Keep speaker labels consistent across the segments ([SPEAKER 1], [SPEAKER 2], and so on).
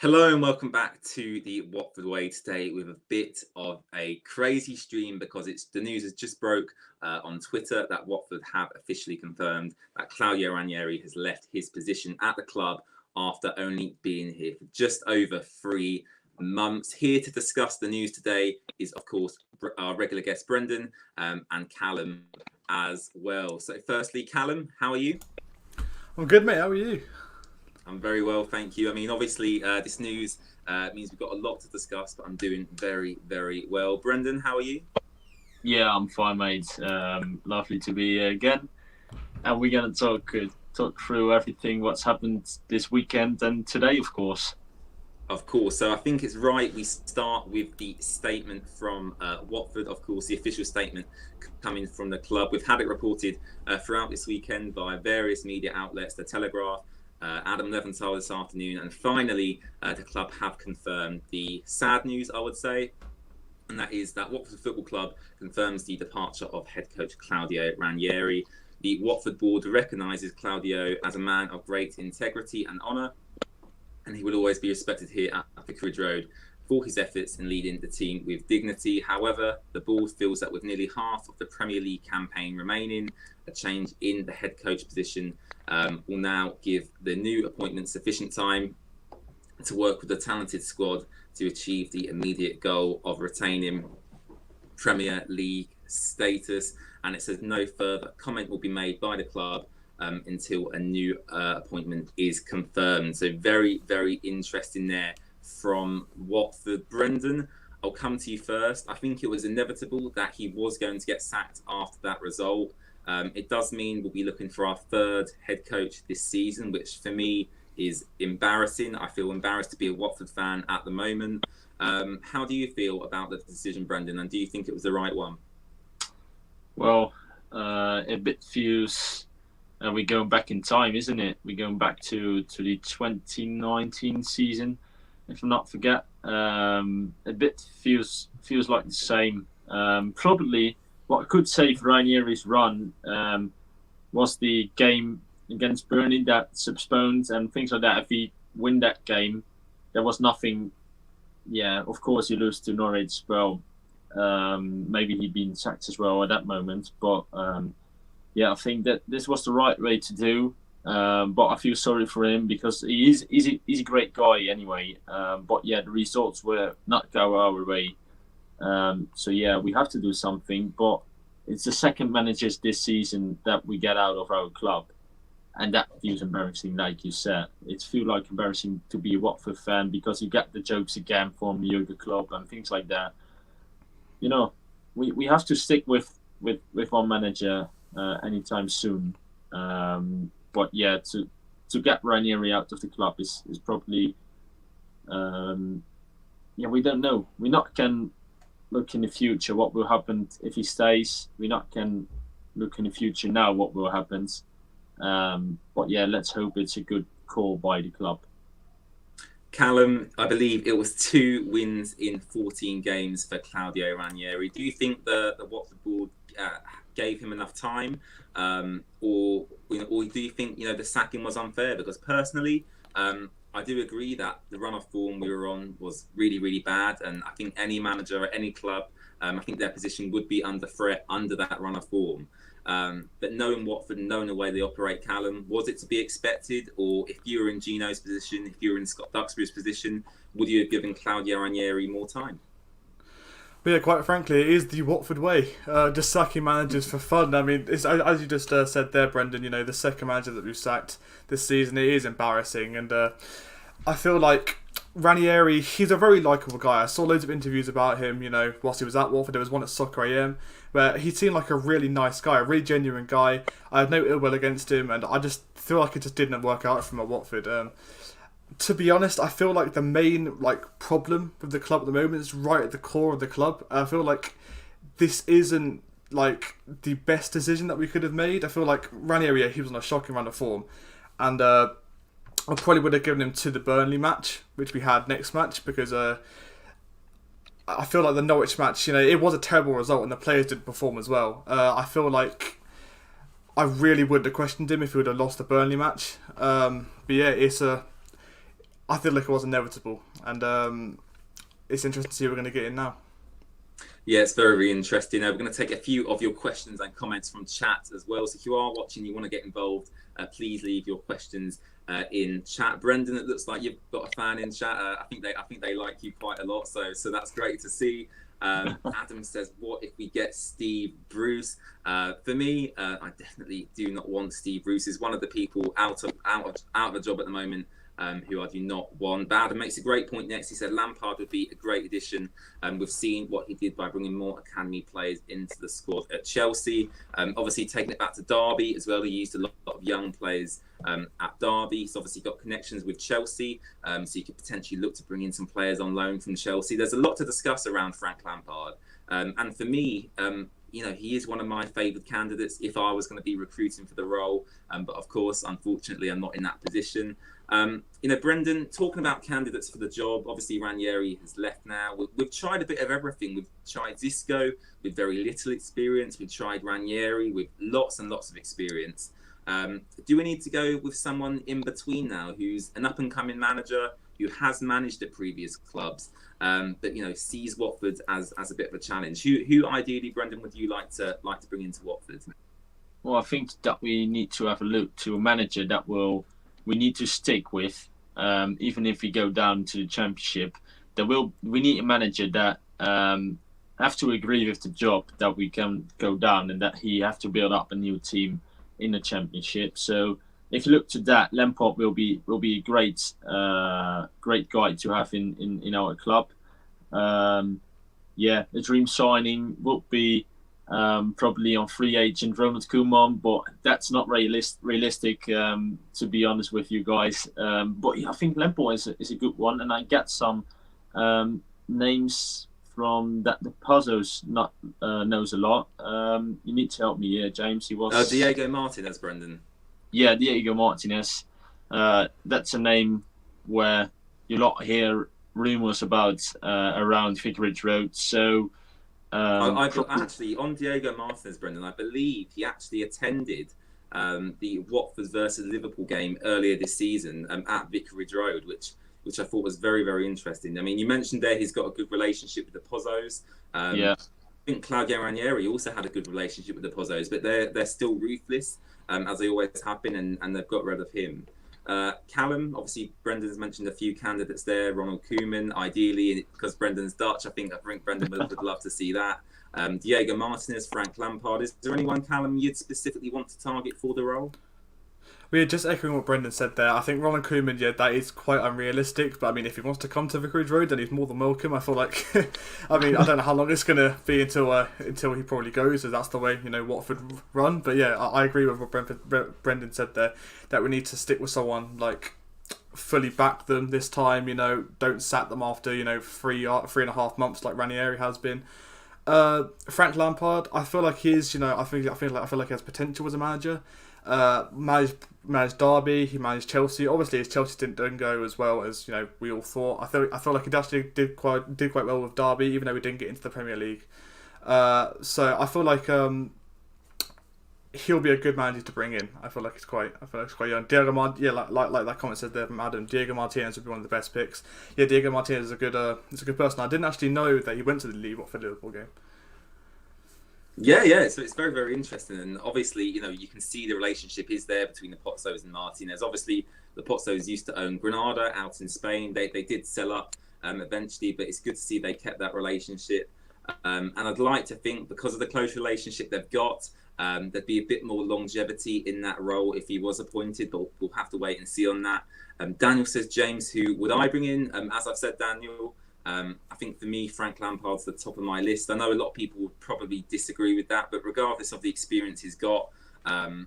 [SPEAKER 1] Hello and welcome back to the Watford Way today with a bit of a crazy stream because the news has just broke on Twitter that Watford have officially confirmed that Claudio Ranieri has left his position at the club after only being here for just over 3 months. Here to discuss the news today is, of course, our regular guest Brendan and Callum as well. So firstly, Callum, how are you?
[SPEAKER 2] I'm good, mate. How are you?
[SPEAKER 1] I'm very well, thank you. I mean, obviously, this news means we've got a lot to discuss, but I'm doing very, very well. Brendan, how are you?
[SPEAKER 3] Yeah, I'm fine, mate. Lovely to be here again, and we're gonna talk through everything what's happened this weekend and today, of course.
[SPEAKER 1] Of course. So I think it's right we start with the statement from Watford. Of course, the official statement coming from the club. We've had it reported throughout this weekend by various media outlets, The Telegraph, Adam Leventhal this afternoon, and finally the club have confirmed the sad news, I would say, and that is that Watford Football Club confirms the departure of head coach Claudio Ranieri. The Watford board recognises Claudio as a man of great integrity and honour, and he will always be respected here at Vicarage Road for his efforts in leading the team with dignity. However, the board feels that with nearly half of the Premier League campaign remaining, a change in the head coach position will now give the new appointment sufficient time to work with the talented squad to achieve the immediate goal of retaining Premier League status. And it says no further comment will be made by the club until a new appointment is confirmed. So very, very interesting there from Watford. Brendan, I'll come to you first. I think it was inevitable that he was going to get sacked after that result. It does mean we'll be looking for our third head coach this season, which for me is embarrassing. I feel embarrassed to be a Watford fan at the moment. How do you feel about the decision, Brendan, and do you think it was the right one?
[SPEAKER 3] Well, a bit feels we're going back in time, isn't it? We're going back to the 2019 season, if I'm not forget. A bit feels like the same. Probably what I could say for Ranieri's run was the game against Burnley that's postponed and things like that. If he win that game, there was nothing. Yeah, of course you lose to Norwich. Well, maybe he'd been sacked as well at that moment. But yeah, I think that this was the right way to do. But I feel sorry for him because he's a great guy anyway. But yeah, the results were not go our way. So yeah, we have to do something. But it's the second managers this season that we get out of our club. And that feels embarrassing, like you said. It feels like embarrassing to be a Watford fan because you get the jokes again from Jurgen Klopp and things like that. You know, we have to stick with one manager anytime soon. But yeah, to get Ranieri out of the club is probably we don't know. We not can look in the future what will happen if he stays. We not can look in the future now what will happen. But yeah, let's hope it's a good call by the club.
[SPEAKER 1] Callum, I believe it was 2 wins in 14 games for Claudio Ranieri. Do you think the Watford board gave him enough time, or do you think the sacking was unfair? Because personally, I do agree that the run of form we were on was really, really bad, and I think any manager at any club, I think their position would be under threat under that run of form. But knowing Watford and knowing the way they operate, Callum, was it to be expected? Or if you were in Gino's position, if you were in Scott Duxbury's position, would you have given Claudio Ranieri more time?
[SPEAKER 2] But yeah, quite frankly, it is the Watford way. Just sacking managers for fun. I mean, it's, as you just said there, Brendan, the second manager that we've sacked this season, it is embarrassing. And I feel like Ranieri, he's a very likeable guy. I saw loads of interviews about him, whilst he was at Watford. There was one at Soccer AM, where he seemed like a really nice guy, a really genuine guy. I had no ill will against him, and I just feel like it just didn't work out for him at Watford. To be honest, I feel like the main problem with the club at the moment is right at the core of the club. I feel like this isn't the best decision that we could have made. I feel like Ranieri, he was on a shocking run of form, and I probably would have given him to the Burnley match, which we had next match, because I feel like the Norwich match, it was a terrible result and the players didn't perform as well. I feel like I really would have questioned him if he would have lost the Burnley match. But yeah, I feel like it was inevitable, and it's interesting to see who we're going to get in now.
[SPEAKER 1] Yeah, it's very, very interesting. We're going to take a few of your questions and comments from chat as well. So if you are watching, you want to get involved, please leave your questions in chat. Brendan, it looks like you've got a fan in chat. I think they like you quite a lot, so that's great to see. Adam says, "What if we get Steve Bruce?" For me, I definitely do not want Steve Bruce. He's one of the people out of a job at the moment. Who I do not want. But Adam makes a great point next. He said Lampard would be a great addition. We've seen what he did by bringing more academy players into the squad at Chelsea. Obviously, taking it back to Derby as well. He used a lot of young players at Derby. He's obviously got connections with Chelsea. So you could potentially look to bring in some players on loan from Chelsea. There's a lot to discuss around Frank Lampard. And for me, he is one of my favoured candidates if I was going to be recruiting for the role. But of course, unfortunately, I'm not in that position. Brendan, talking about candidates for the job, obviously Ranieri has left now. We've tried a bit of everything. We've tried Xisco with very little experience. We've tried Ranieri with lots and lots of experience. Do we need to go with someone in between now who's an up-and-coming manager who has managed at previous clubs, but sees Watford as a bit of a challenge? Who ideally, Brendan, would you like to bring into Watford?
[SPEAKER 3] Well, I think that we need to have a look to a manager that we need to stick with, even if we go down to the Championship. We need a manager that have to agree with the job that we can go down, and that he have to build up a new team in the Championship. So if you look to that, Lampard will be a great guy to have in our club. The dream signing would be probably on free agent Ronald Koeman, but that's not realistic, to be honest with you guys. But I think Lampard is a good one, and I get some names from that the Puzzles knows a lot. You need to help me here, James. He was
[SPEAKER 1] Diego Martinez, Brendan.
[SPEAKER 3] Yeah, Diego Martinez. That's a name where you lot hear rumours about around Vicarage Road. So.
[SPEAKER 1] Actually, on Diego Martinez, Brendan, I believe he actually attended the Watford versus Liverpool game earlier this season at Vicarage Road, which I thought was very, very interesting. I mean, you mentioned there he's got a good relationship with the Pozzos. I think Claudio Ranieri also had a good relationship with the Pozzos, but they're still ruthless, as they always have been, and they've got rid of him. Callum, obviously, Brendan's mentioned a few candidates there. Ronald Koeman, ideally, because Brendan's Dutch. I think Brendan would love to see that. Diego Martinez, Frank Lampard. Is there anyone, Callum, you'd specifically want to target for the role?
[SPEAKER 2] We're just echoing what Brendan said there. I think Ronald Koeman, that is quite unrealistic. But I mean, if he wants to come to Vicarage Road, then he's more than welcome. I feel like, I don't know how long it's going to be until he probably goes, as that's the way Watford run. But yeah, I agree with what Brendan said there, that we need to stick with someone fully back them this time. Don't sack them after 3.5 months like Ranieri has been. Frank Lampard, I feel like he's I feel like he has potential as a manager. Managed Derby, he managed Chelsea. Obviously, his Chelsea didn't go as well as we all thought. I feel like he actually did quite well with Derby, even though we didn't get into the Premier League. So I feel like he'll be a good manager to bring in. I feel like he's quite young. Diego Martinez, like that comment said there from Adam. Diego Martinez would be one of the best picks. Yeah, Diego Martinez is a good person. I didn't actually know that he went to the Watford Liverpool game.
[SPEAKER 1] Yeah. So it's very, very interesting, and obviously, you can see the relationship is there between the Pozzos and Martinez. Obviously, the Pozzos used to own Granada out in Spain. They did sell up eventually, but it's good to see they kept that relationship. And I'd like to think because of the close relationship they've got, there'd be a bit more longevity in that role if he was appointed, but we'll have to wait and see on that. Daniel says, James, who would I bring in? As I've said, Daniel, I think for me, Frank Lampard's the top of my list. I know a lot of people would probably disagree with that, but regardless of the experience he's got, I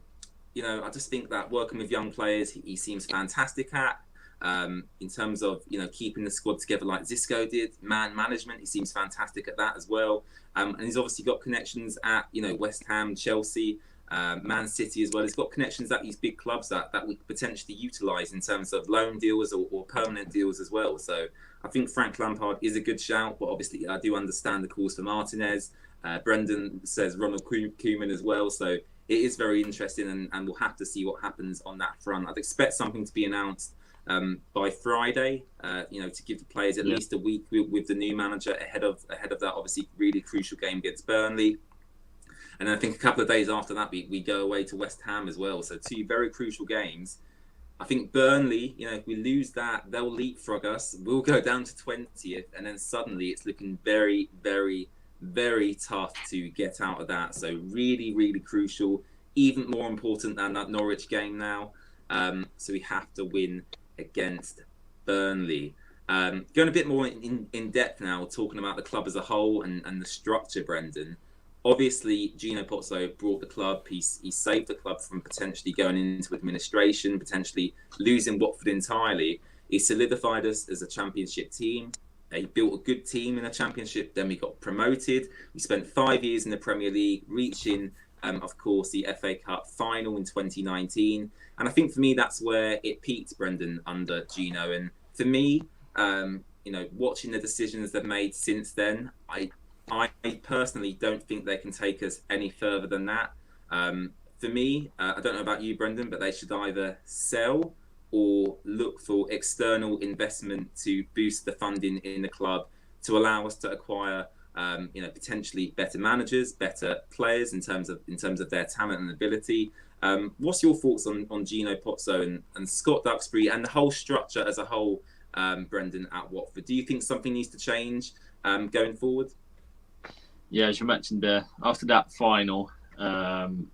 [SPEAKER 1] just think that working with young players, he seems fantastic at. In terms of keeping the squad together like Xisco did, man management, he seems fantastic at that as well. And he's obviously got connections at West Ham, Chelsea, Man City as well. He's got connections at these big clubs that we could potentially utilise in terms of loan deals or permanent deals as well. So I think Frank Lampard is a good shout, but obviously I do understand the calls for Martinez. Brendan says Ronald Koeman as well. So it is very interesting, and we'll have to see what happens on that front. I'd expect something to be announced by Friday. To give the players at least a week with the new manager ahead of that obviously really crucial game against Burnley. And then I think a couple of days after that, we go away to West Ham as well. So 2 very crucial games. I think Burnley, if we lose that, they'll leapfrog us. We'll go down to 20th, and then suddenly it's looking very, very, very tough to get out of that. So really, really crucial. Even more important than that Norwich game now. So we have to win against Burnley. Going a bit more in depth now, talking about the club as a whole and the structure, Brendan. Obviously, Gino Pozzo brought the club. He saved the club from potentially going into administration, potentially losing Watford entirely. He solidified us as a championship team. He built a good team in the championship. Then we got promoted. We spent 5 years in the Premier League, reaching, of course, the FA Cup final in 2019. And I think for me, that's where it peaked, Brendan, under Gino. And for me, watching the decisions they've made since then, I personally don't think they can take us any further than that. For me, I don't know about you, Brendan, but they should either sell or look for external investment to boost the funding in the club to allow us to acquire, potentially better managers, better players in terms of their talent and ability. What's your thoughts on Gino Pozzo and Scott Duxbury and the whole structure as a whole, Brendan, at Watford? Do you think something needs to change going forward?
[SPEAKER 3] Yeah, as you mentioned there, after that final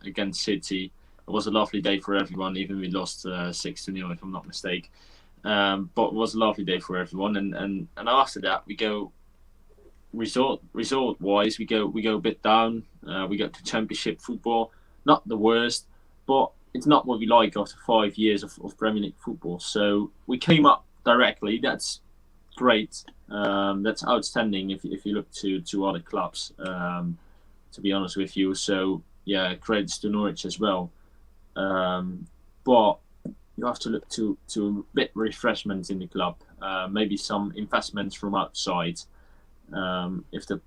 [SPEAKER 3] against City, it was a lovely day for everyone, even we lost 6-0, if I'm not mistaken. But it was a lovely day for everyone. And after that, we go result-wise, we go a bit down. We go to Championship football. Not the worst, but it's not what we like after 5 years of Premier League football. So we came up directly. That's great. That's outstanding if you look to other clubs, to be honest with you. So yeah, credits to Norwich as well. But you have to look to a bit refreshment in the club, maybe some investments from outside. If the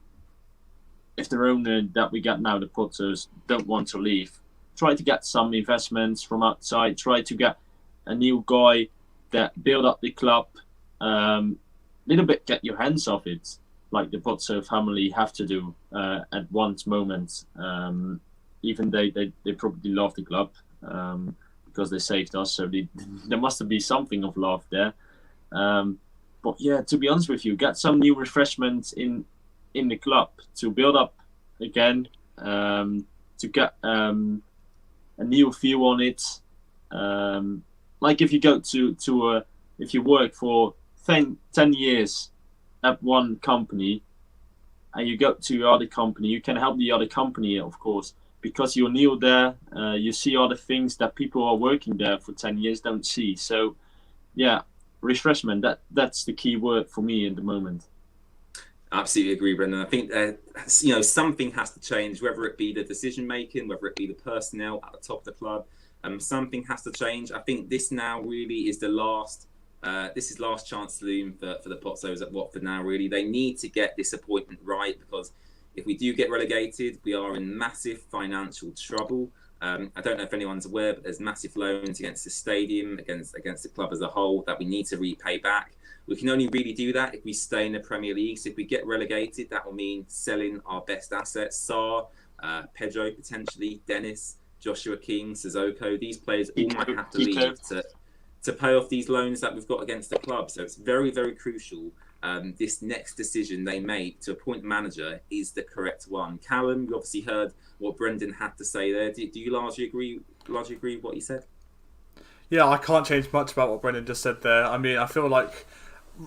[SPEAKER 3] owner that we got now, the Potters, don't want to leave, try to get some investments from outside. Try to get a new guy that build up the club. Little bit get your hands off it, like the Pozzo family have to do at one moment. Even they probably love the club because they saved us, so there must be something of love there. But yeah, to be honest with you, get some new refreshments in the club to build up again, to get a new view on it. Like if you go if you work for 10 years at one company and you go to your other company, you can help the other company, of course, because you're new there. You see other things that people are working there for 10 years don't see. So yeah, refreshment, that's the key word for me in the moment.
[SPEAKER 1] Absolutely agree, Brendan. I think something has to change, whether it be the decision making, whether it be the personnel at the top of the club. Something has to change. I think this now really is the last. This is last chance saloon for the Pozzos at Watford now, really. They need to get this appointment right, because if we do get relegated, we are in massive financial trouble. I don't know if anyone's aware, but there's massive loans against the stadium, against the club as a whole, that we need to repay back. We can only really do that if we stay in the Premier League. So if we get relegated, that will mean selling our best assets. Sarr, Pedro potentially, Dennis, Joshua King, Sissoko. These players all might have to leave to pay off these loans that we've got against the club. So it's very, very crucial. This next decision they make to appoint manager is the correct one. Callum, you obviously heard what Brendan had to say there. Do you largely agree with what he said?
[SPEAKER 2] Yeah, I can't change much about what Brendan just said there. I mean, I feel like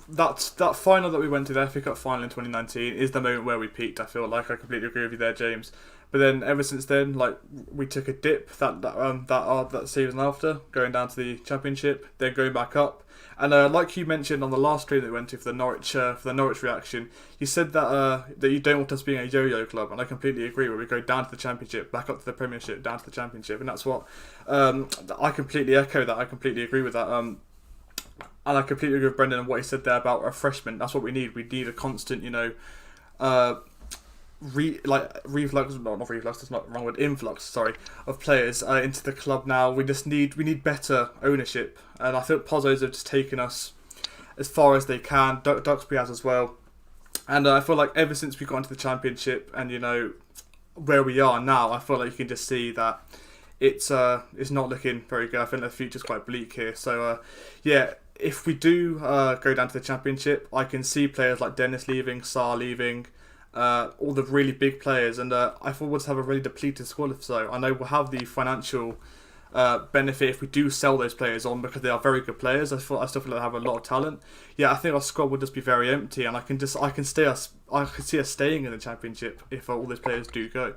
[SPEAKER 2] that final that we went to, the FA Cup final in 2019, is the moment where we peaked. I feel like I completely agree with you there, James. But then ever since then, like, we took a dip that season after, going down to the Championship, then going back up. And like you mentioned on the last stream that we went to for the Norwich reaction, you said that you don't want us being a yo-yo club, and I completely agree. Where we go down to the Championship, back up to the Premiership, down to the Championship, and that's what I completely echo that. I completely agree with that. And I completely agree with Brendan and what he said there about refreshment. That's what we need. We need a constant, reflux, not reflux, that's not the wrong word, influx, sorry, of players into the club now. We need better ownership, and I think Pozzos have just taken us as far as they can. Duxbury has as well, and I feel like ever since we got into the Championship and where we are now, I feel like you can just see that it's not looking very good. I think the future's quite bleak here. So if we do go down to the Championship, I can see players like Dennis leaving, Sarr leaving, all the really big players, and I thought we'll just have a really depleted squad. So I know we'll have the financial benefit if we do sell those players on, because they are very good players. I still feel like they have a lot of talent. Yeah, I think our squad will just be very empty, and I can see us staying in the Championship if all those players do go.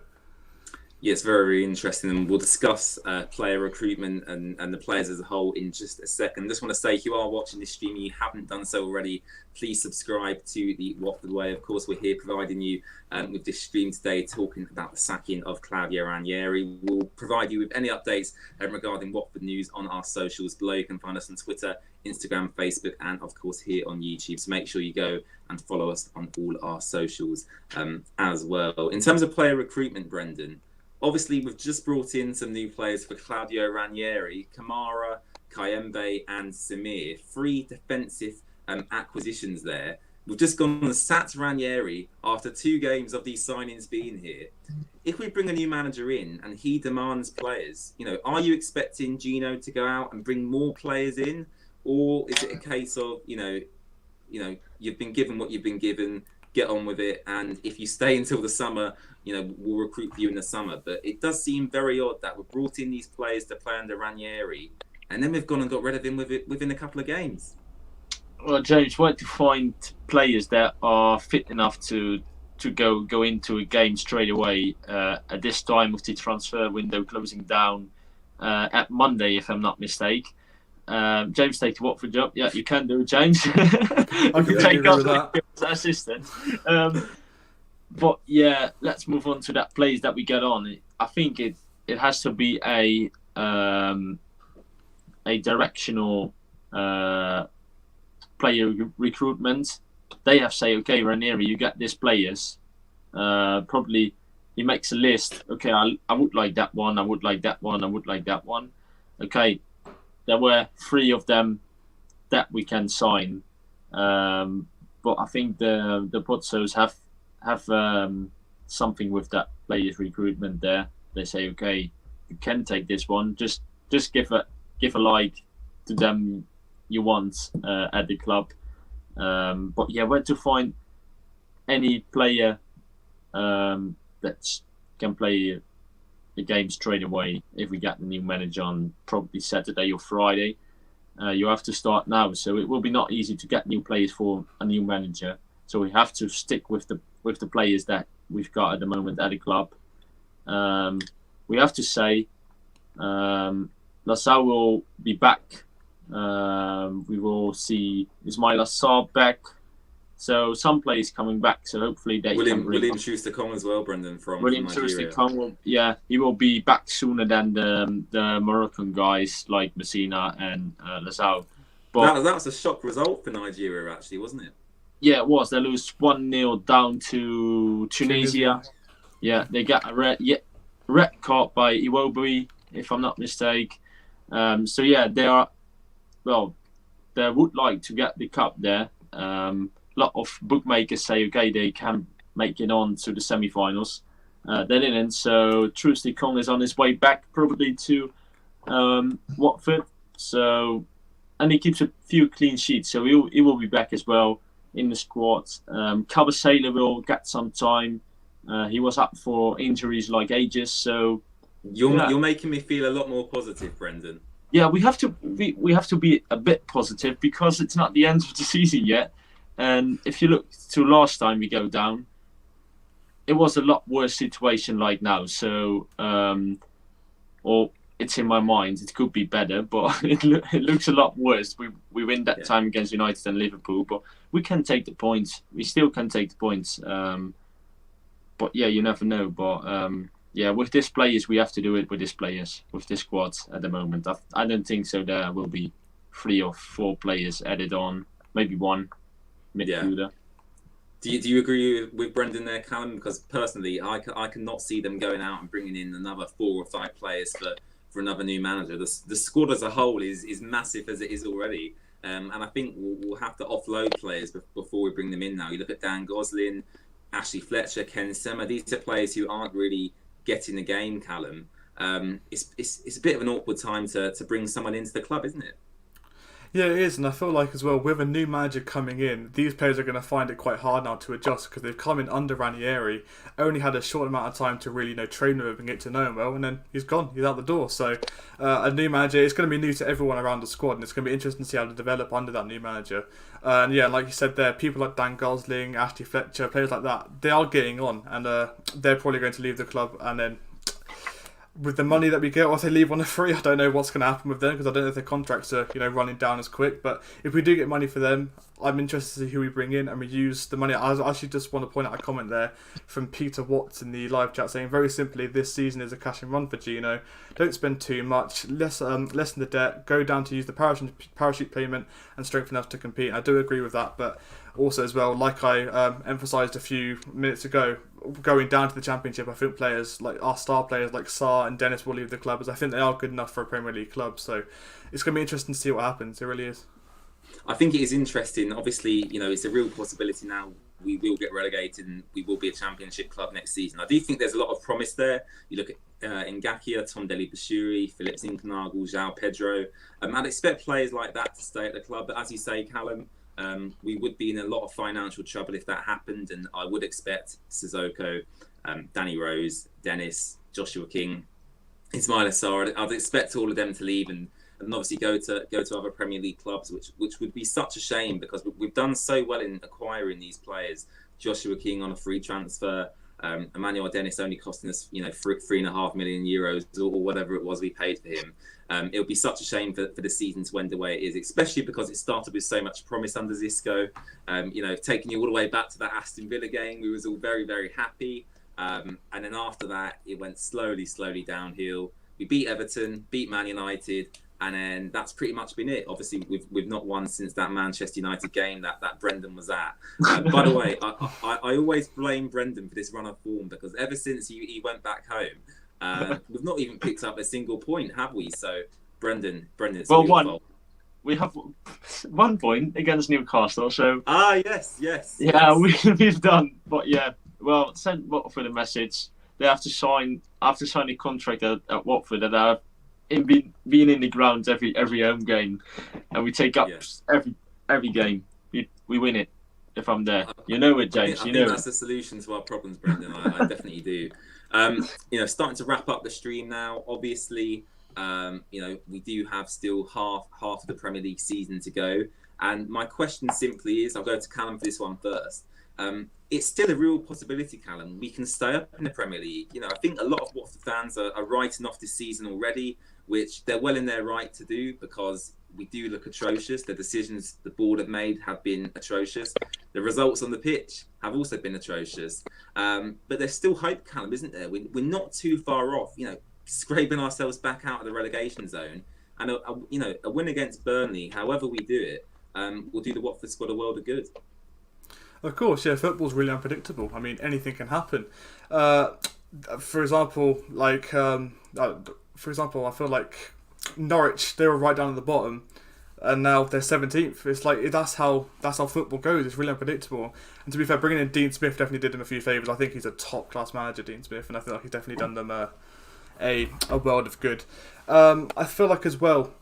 [SPEAKER 1] Yeah, it's very, very interesting, and we'll discuss player recruitment and the players as a whole in just a second. Just want to say, if you are watching this stream and you haven't done so already, please subscribe to the Watford Way. Of course, we're here providing you with this stream today, talking about the sacking of Claudio Ranieri. We'll provide you with any updates regarding Watford news on our socials below. You can find us on Twitter, Instagram, Facebook, and of course here on YouTube. So make sure you go and follow us on all our socials as well. In terms of player recruitment, Brendan, obviously, we've just brought in some new players for Claudio Ranieri, Kamara, Kayembe and Samir. 3 defensive acquisitions there. We've just gone and sacked Ranieri after 2 games of these signings being here. If we bring a new manager in and he demands players, are you expecting Gino to go out and bring more players in? Or is it a case of, you've been given what you've been given, get on with it, and if you stay until the summer, we'll recruit for you in the summer. But it does seem very odd that we've brought in these players to play under Ranieri, and then we've gone and got rid of him within a couple of games.
[SPEAKER 3] Well, James, we want to find players that are fit enough to go into a game straight away at this time with the transfer window closing down at Monday, if I'm not mistaken. James, take the Watford job. Yeah, you can do it, James. I can take on that assistant. But yeah, let's move on to that players that we get on. I think it has to be a directional player recruitment. They have say, okay, Ranieri, you get these players. Probably he makes a list. Okay, I would like that one. I would like that one. I would like that one. Okay, there were 3 of them that we can sign. But I think the Pozzos have something with that players recruitment there. They say, okay, you can take this one. Just give a like to them you want at the club. But yeah, where to find any player that can play the game straight away if we get the new manager on probably Saturday or Friday. You have to start now, so it will be not easy to get new players for a new manager. So we have to stick with the players that we've got at the moment at the club. We have to say Lassau will be back. We will see Ismail Assar back. So some players coming back. So hopefully they
[SPEAKER 1] William Schuster-Kong as well, Brendan, from
[SPEAKER 3] William Schuster-Kong he will be back sooner than the Moroccan guys like Messina and Lassau.
[SPEAKER 1] But that was a shock result for Nigeria, actually, wasn't it?
[SPEAKER 3] Yeah, it was. They lose 1-0 down to Tunisia. Yeah, they got a red card by Iwobi, if I'm not mistaken. So yeah, they would like to get the cup there. A lot of bookmakers say, okay, they can make it on to the semi-finals. They didn't, so Trusty Kong is on his way back, probably to Watford. So, and he keeps a few clean sheets, so he will be back as well in the squad. Kabasela will get some time. He was up for injuries like ages, so
[SPEAKER 1] you're making me feel a lot more positive, Brendan.
[SPEAKER 3] Yeah, we have to be a bit positive because it's not the end of the season yet. And if you look to last time we go down, it was a lot worse situation like now. So, or it's in my mind, it could be better, but it looks a lot worse. We win that time against United and Liverpool, but we can take the points. We still can take the points. But yeah, you never know. But yeah, with these players, we have to do it with these players, with this squad at the moment. I don't think so. There will be 3 or 4 players added on, maybe 1 midfielder.
[SPEAKER 1] Do you agree with Brendan there, Callum? Because personally, I cannot see them going out and bringing in another 4 or 5 players for another new manager. The squad as a whole is massive as it is already. And I think we'll have to offload players before we bring them in now. You look at Dan Gosling, Ashley Fletcher, Ken Sema. These are players who aren't really getting the game, Callum. It's a bit of an awkward time to bring someone into the club, isn't it?
[SPEAKER 2] Yeah, it is, and I feel like as well, with a new manager coming in, these players are going to find it quite hard now to adjust because they've come in under Ranieri, only had a short amount of time to really train with him and get to know him well, and then he's gone, he's out the door. So a new manager, it's going to be new to everyone around the squad, and it's going to be interesting to see how they develop under that new manager. And yeah, like you said there, people like Dan Gosling, Ashley Fletcher, players like that, they are getting on, and they're probably going to leave the club, and then with the money that we get, or if they leave on a free, I don't know what's going to happen with them because I don't know if their contracts are running down as quick. But if we do get money for them, I'm interested to see who we bring in and we use the money. I actually just want to point out a comment there from Peter Watts in the live chat saying very simply, this season is a cash and run for Gino. Don't spend too much, lessen the debt, go down to use the parachute payment and strengthen us to compete. I do agree with that, but also as well, like I emphasised a few minutes ago, going down to the Championship, I think players like our star players like Sarr and Dennis will leave the club, as I think they are good enough for a Premier League club. So it's going to be interesting to see what happens. It really is.
[SPEAKER 1] I think it is interesting. Obviously, it's a real possibility now. We will get relegated and we will be a Championship club next season. I do think there's a lot of promise there. You look at Ngakia, Tom Deli-Bashiri, Philip Zinkernagel, João Pedro. I'd expect players like that to stay at the club. But as you say, Callum, we would be in a lot of financial trouble if that happened. And I would expect Sissoko, Danny Rose, Dennis, Joshua King, Ismail Assar. I'd expect all of them to leave and obviously go to other Premier League clubs, which would be such a shame because we've done so well in acquiring these players. Joshua King on a free transfer, Emmanuel Dennis only costing us, €3.5 million or whatever it was we paid for him. It would be such a shame for the season to end the way it is, especially because it started with so much promise under Xisco. Taking you all the way back to that Aston Villa game, we was all very, very happy. And then after that, it went slowly downhill. We beat Everton, beat Man United, and then that's pretty much been it. Obviously, we've not won since that Manchester United game that Brendan was at. By the way, I always blame Brendan for this run of form because ever since he went back home, we've not even picked up a single point, have we? So, Brendan, it's all your fault.
[SPEAKER 3] We have 1 point against Newcastle, so...
[SPEAKER 1] Yes.
[SPEAKER 3] Yeah, we've done. But yeah, well, send Watford a message. They have to sign a contract at Watford that are being in the ground every home game, and we take up every game. We win it if I'm there. You know it, James.
[SPEAKER 1] I think that's the solution to our problems, Brendan. I definitely do. Starting to wrap up the stream now. Obviously, we do have still half of the Premier League season to go, and my question simply is, I'll go to Callum for this one first. It's still a real possibility, Callum. We can stay up in the Premier League. I think a lot of Watford fans are writing off this season already, which they're well in their right to do because we do look atrocious. The decisions the board have made have been atrocious. The results on the pitch have also been atrocious. But there's still hope, Callum, isn't there? We're not too far off, scraping ourselves back out of the relegation zone. And, a win against Burnley, however we do it, will do the Watford squad a world of good.
[SPEAKER 2] Of course, yeah, football's really unpredictable. I mean, anything can happen. For example, I feel like Norwich, they were right down at the bottom, and now they're 17th. It's like that's how football goes. It's really unpredictable. And to be fair, bringing in Dean Smith definitely did them a few favours. I think he's a top class manager, Dean Smith, and I feel like he's definitely done them a world of good. I feel like as well,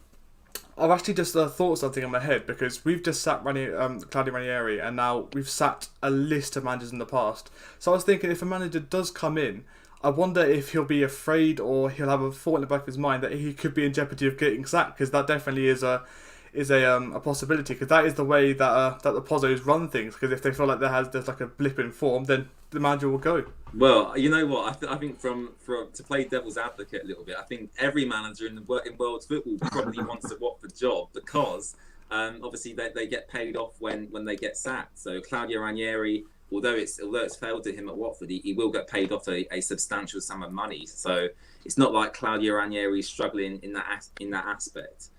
[SPEAKER 2] I've actually just thought something in my head because we've just sat Claudio Ranieri, and now we've sat a list of managers in the past. So I was thinking, if a manager does come in, I wonder if he'll be afraid or he'll have a thought in the back of his mind that he could be in jeopardy of getting sacked, because that definitely is a possibility, because that is the way that the Pozzos run things. Because if they feel like there's like a blip in form, then the manager will go.
[SPEAKER 1] Well, you know what? I think from to play devil's advocate a little bit, I think every manager in world football probably wants a Watford job because obviously they get paid off when they get sacked. So Claudio Ranieri, although it's failed to him at Watford, he will get paid off a substantial sum of money. So it's not like Claudio Ranieri is struggling in that aspect.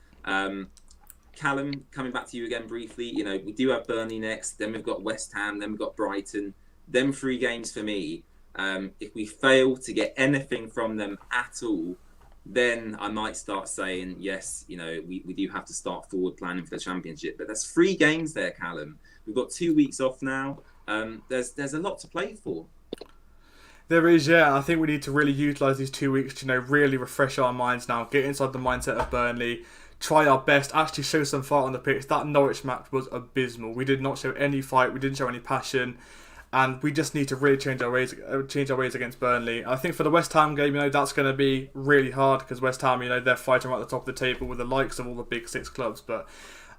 [SPEAKER 1] Callum, coming back to you again briefly, we do have Burnley next, then we've got West Ham, then we've got Brighton. Them 3 games for me, if we fail to get anything from them at all, then I might start saying, yes, we do have to start forward planning for the Championship. But there's 3 games there, Callum. We've got 2 weeks off now. There's a lot to play for.
[SPEAKER 2] There is, yeah. I think we need to really utilise these 2 weeks to, really refresh our minds now, get inside the mindset of Burnley, try our best, actually show some fight on the pitch. That Norwich match was abysmal. We did not show any fight, we didn't show any passion, and we just need to really change our ways against Burnley. I think for the West Ham game, that's going to be really hard because West Ham, they're fighting right at the top of the table with the likes of all the big 6 clubs. But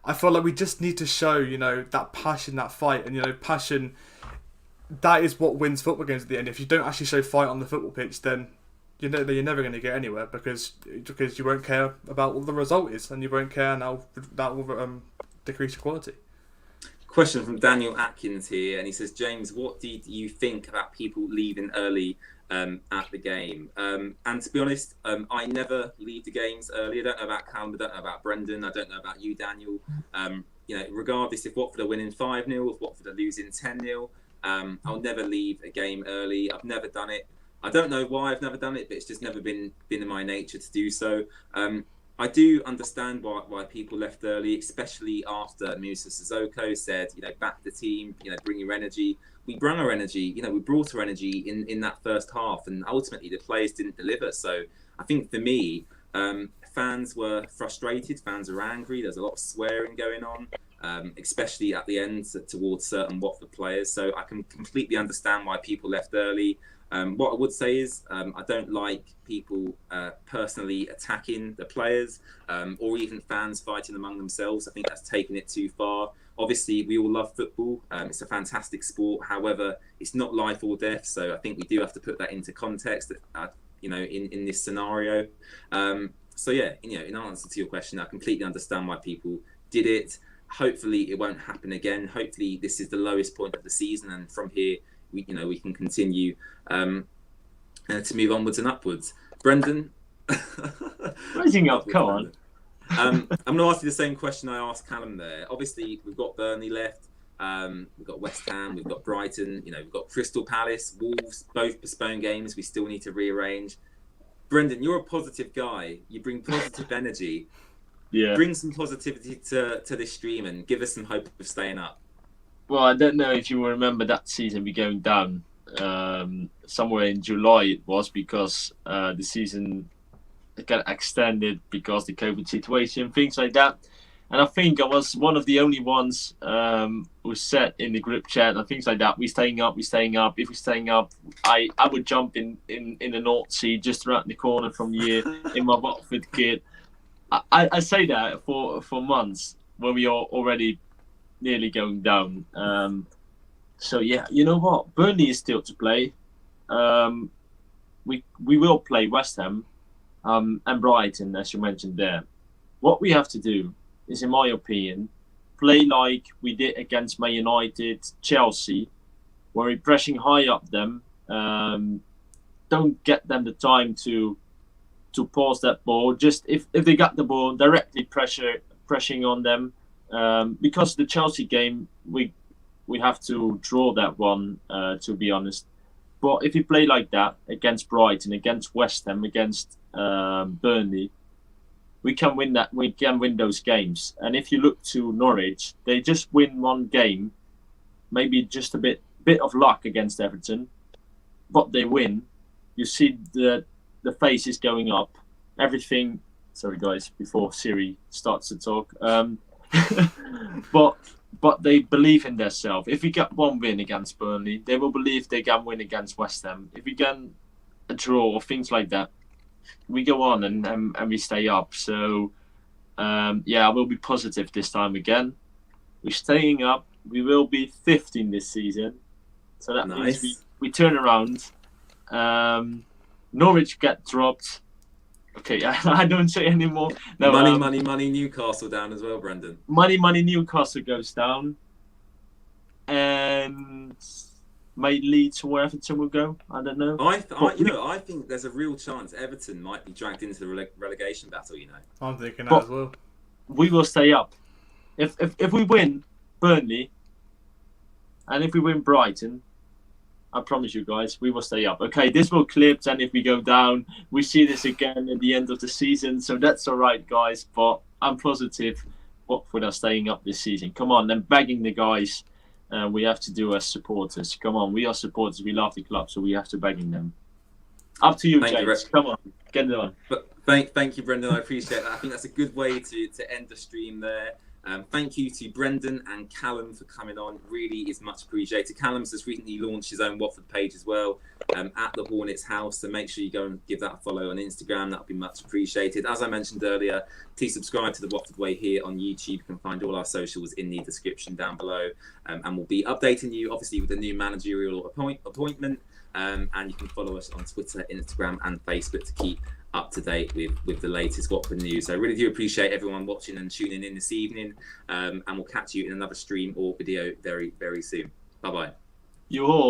[SPEAKER 2] I feel like we just need to show, that passion, that fight, and passion. That is what wins football games at the end. If you don't actually show fight on the football pitch, then you're never going to get anywhere because you won't care about what the result is, and you won't care, and that will decrease your quality.
[SPEAKER 1] Question from Daniel Atkins here, and he says, James, what did you think about people leaving early at the game? And to be honest, I never leave the games early. I don't know about Callum, I don't know about Brendan, I don't know about you, Daniel. Regardless if Watford are winning 5-0, if Watford are losing 10-0, I'll never leave a game early. I've never done it. I don't know why I've never done it, but it's just never been in my nature to do so. I do understand why people left early, especially after Musa Sissoko said, back the team, bring your energy. We brought our energy, we brought our energy in that first half, and ultimately the players didn't deliver. So I think for me, fans were frustrated, fans were angry. There's a lot of swearing going on. Especially at the end towards certain Watford players. So I can completely understand why people left early. What I would say is I don't like people personally attacking the players or even fans fighting among themselves. I think that's taking it too far. Obviously, we all love football. It's a fantastic sport. However, it's not life or death. So I think we do have to put that into context, in this scenario. So yeah, in answer to your question, I completely understand why people did it. Hopefully it won't happen again. Hopefully this is the lowest point of the season, and from here we can continue to move onwards and upwards. Brendan,
[SPEAKER 3] rising up, come on.
[SPEAKER 1] I'm going to ask you the same question I asked Callum there. Obviously we've got Burnley left, we've got West Ham, we've got Brighton, we've got Crystal Palace, Wolves, both postponed games. We still need to rearrange. Brendan, you're a positive guy. You bring positive energy.
[SPEAKER 3] Yeah.
[SPEAKER 1] Bring some positivity to this stream and give us some hope of staying up.
[SPEAKER 3] Well, I don't know if you will remember that season we going down somewhere in July it was, because the season got extended because the COVID situation, things like that. And I think I was one of the only ones who said in the group chat and things like that, we're staying up. If we're staying up, I would jump in the North Sea just around the corner from here in my Watford kit. I say that for months when we are already nearly going down. So yeah, you know what? Burnley is still to play. We will play West Ham and Brighton, as you mentioned there. What we have to do is, in my opinion, play like we did against Man United, Chelsea, where we're pressing high up them. Don't get them the time to pause that ball. Just if they got the ball, directly pressing on them. Because the Chelsea game, we have to draw that one, to be honest. But if you play like that against Brighton, against West Ham, against Burnley, we can win that. We can win those games. And if you look to Norwich, they just win one game, maybe just a bit of luck against Everton, but they win. You see the face is going up. Everything. Sorry, guys, before Siri starts to talk. But they believe in themselves. If we get one win against Burnley, they will believe they can win against West Ham. If we get a draw or things like that, we go on and we stay up. So I will be positive this time again. We're staying up. We will be 15 this season. So that means we turn around. Norwich get dropped. Okay, I don't say anymore. No,
[SPEAKER 1] money, Newcastle down as well, Brendan.
[SPEAKER 3] Money, Newcastle goes down. And may lead to where Everton will go. I don't know.
[SPEAKER 1] I think there's a real chance Everton might be dragged into the relegation battle.
[SPEAKER 2] I'm thinking that as well.
[SPEAKER 3] We will stay up. If we win Burnley, and if we win Brighton, I promise you guys, we will stay up. Okay, this will clip, and if we go down, we see this again at the end of the season. So that's all right, guys. But I'm positive Watford are staying up this season. Come on, I'm begging the guys. We have to do as supporters. Come on, we are supporters. We love the club, so we have to begging them. Up to you, James. Come on, get it on.
[SPEAKER 1] But thank you, Brendan. I appreciate that. I think that's a good way to end the stream there. Thank you to Brendan and Callum for coming on. Really is much appreciated. Callum's just recently launched his own Watford page as well, at the Hornets House. So make sure you go and give that a follow on Instagram. That would be much appreciated. As I mentioned earlier, please subscribe to the Watford Way here on YouTube. You can find all our socials in the description down below, and we'll be updating you obviously with the new managerial appointment. And you can follow us on Twitter, Instagram, and Facebook to keep up to date with the latest Watford news. So I really do appreciate everyone watching and tuning in this evening, and we'll catch you in another stream or video very, very soon. Bye bye.
[SPEAKER 3] You all.